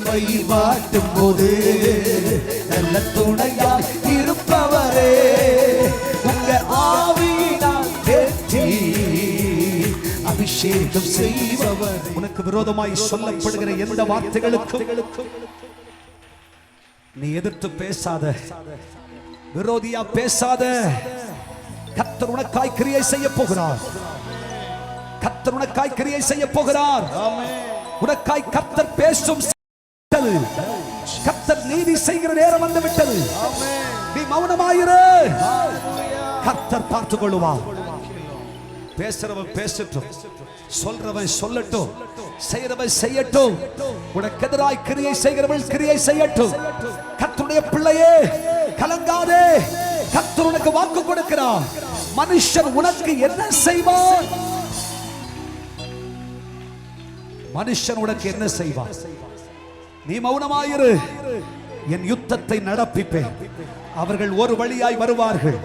மகிமையில் வாட்டும் போது நல்ல துணையாய் இருப்பவரே உங்க ஆவியினால் தேற்றி அபிஷேகம் செய்பவர். உனக்கு விரோதமாய் சொல்லப்படுகிற எந்த வார்த்தைகளுக்கும் நீ எதிர்த்து பேசாத, விரோதியா பேசாத. கர்த்தர் உனக்காய் கிரியை செய்ய போகிறார். கர்த்தர் உனக்காய் கிரியை செய்ய போகிறார். உனக்காய் கர்த்தர் பேசும். கர்த்தர் நீதி செய்கிற நேரம் வந்து விட்டது. நீ மௌனமாயிரு. கர்த்தர் பார்த்துக் கொள்ளுவார். பேசுறவன் பேசட்டும், சொல்றவன் சொல்லட்டும், செய்யறவன் செய்யட்டும். உனக்கு எதிராய் கிரியை செய்கிறவன் கிரியை செய்யட்டும். கர்த்தருடைய பிள்ளையே கலங்காதே. கர்த்தர் உனக்கு வாக்கு கொடுக்கிறார். மனுஷன் உனக்கு என்ன செய்வான்? மனுஷன் உனக்கு என்ன செய்வான்? நீ மௌனமாயிரு. என் யுத்தத்தை நடப்பிப்பேன். அவர்கள் ஒரு வழியாய் வருவார்கள்,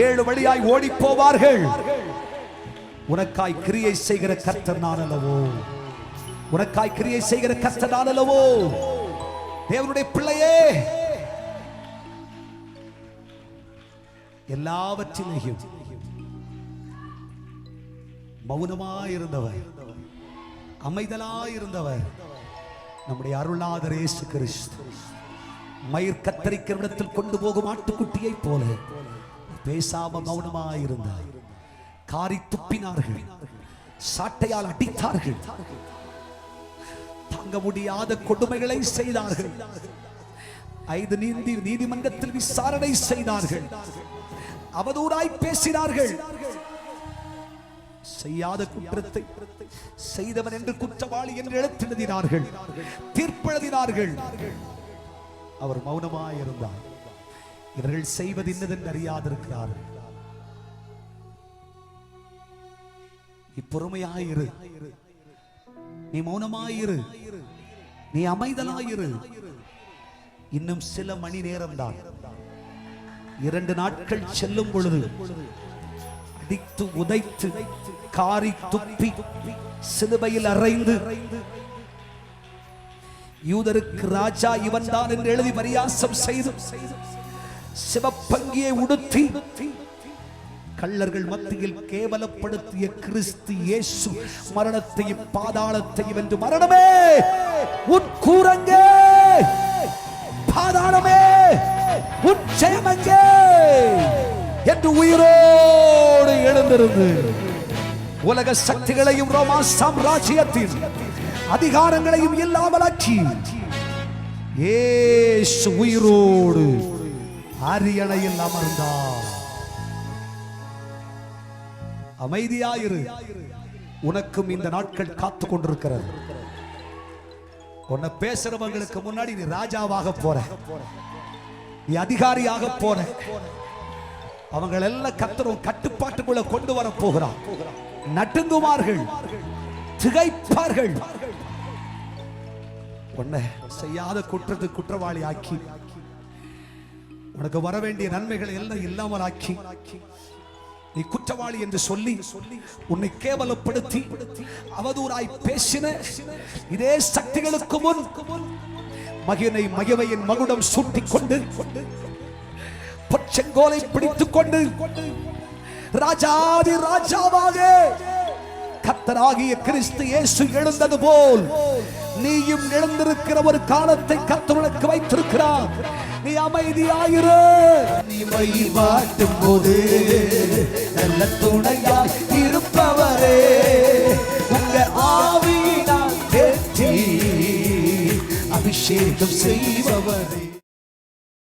7 வழியாய் ஓடி போவார்கள். உனக்காய் கிரியை செய்கிற கர்த்தர் நான் அல்லவோ? உனக்காய் கிரியை செய்கிற கர்த்தர் நான் அல்லவோ? தேவனுடைய பிள்ளையே, எல்லாவற்றிலேயும் மௌனமாயிருந்தவர், அமைதலாயிருந்தவர் நம்முடைய அருளாதர் இயேசு கிறிஸ்து. மயிர் கத்தரிக்கிற இடத்தில் கொண்டு போகும் ஆட்டுக்குட்டியை போல பேசாம மௌனமாயிருந்தார். காரி துப்பினார்கள், சாட்டையால் அடித்தார்கள், தாங்க முடியாத கொடுமைகளை செய்தார்கள். 5 நீதிமன்றத்தில் விசாரணை செய்தார்கள். அவதூறாய் பேசினார்கள். செய்யாத குற்றத்தை செய்தவன் என்று குற்றவாளி என்று எழுதினார்கள், தீர்ப்பெழுதினார்கள். அவர் மௌனமாயிருந்தார். இவர்கள் செய்வது இன்னதென்று அறியாதிருக்கிறார்கள். நீ பொறுமையாயிரு, நீ மௌனமாயிரு, நீ அமைதலாயிரு. இன்னும் சில மணி நேரம் தான். 2 நாட்கள் செல்லும் பொழுது அடித்து உதைத்து காரி துப்பி சிலுவையில் அறைந்து யூதருக்கு ராஜா இவன் தான் என்று எழுதி பரியாசம் செய்து சிவப்பங்கியை உடுத்தி கள்ளர்கள் மத்தியில் கேவலப்படுத்திய கிறிஸ்து இயேசு மரணத்தையும் பாதாளத்தையும் வென்று, மரணமே உட்கூரங்கே, பாதாளமே உச்சயமங்கே என்று உயிரோடு எழுந்திருந்து உலக சக்திகளையும் ரோமா சாம்ராஜ்யத்தின் அதிகாரங்களையும் இல்லாமலாக்கி இயேசு உயிரோடு அரியணையில் அமர்ந்தார். அமைதியாயிரு. உனக்கும் இந்த நாட்கள் காத்து கொண்டிருக்கிறது. உன்னை பேசுறவங்களுக்கு முன்னாடி நீ ராஜாவாக போற, நீ அதிகாரியாக போற. அவங்க எல்லாம் கர்த்தரும் கட்டுப்பாட்டுக்குள்ள கொண்டு வர போகிறார். நடுங்குவார்கள், திகைப்பார்கள். உன்னை செய்யாத குற்றத்தை குற்றவாளி ஆக்கி உனக்கு வர வேண்டிய நன்மைகளை எல்லாம் இல்லாமல் ஆக்கி நீ குற்றவாளி என்று சொல்லி உன்னை கேவலப்படுத்தி அவதூறாய் பேசின இதே சக்திகளுக்கு முன் மகிமையின் மகுடம் சூட்டிக் கொண்டு பொற்செங்கோலை பிடித்துக் கொண்டு ராஜாதி ராஜாவாக கர்த்தராகிய கிறிஸ்து இயேசு எழுந்தது போல் நீயும் எழுந்திருக்கிற ஒரு காலத்தை கர்த்தர் உனக்கு வைத்திருக்கிறார். நீ அமைதியாயிரு. நீ மகிமையில் வாட்டும் போது நல்ல துணையாய் இருப்பவரே உங்க ஆவியினால் தேற்றி அபிஷேகம் செய்பவரே.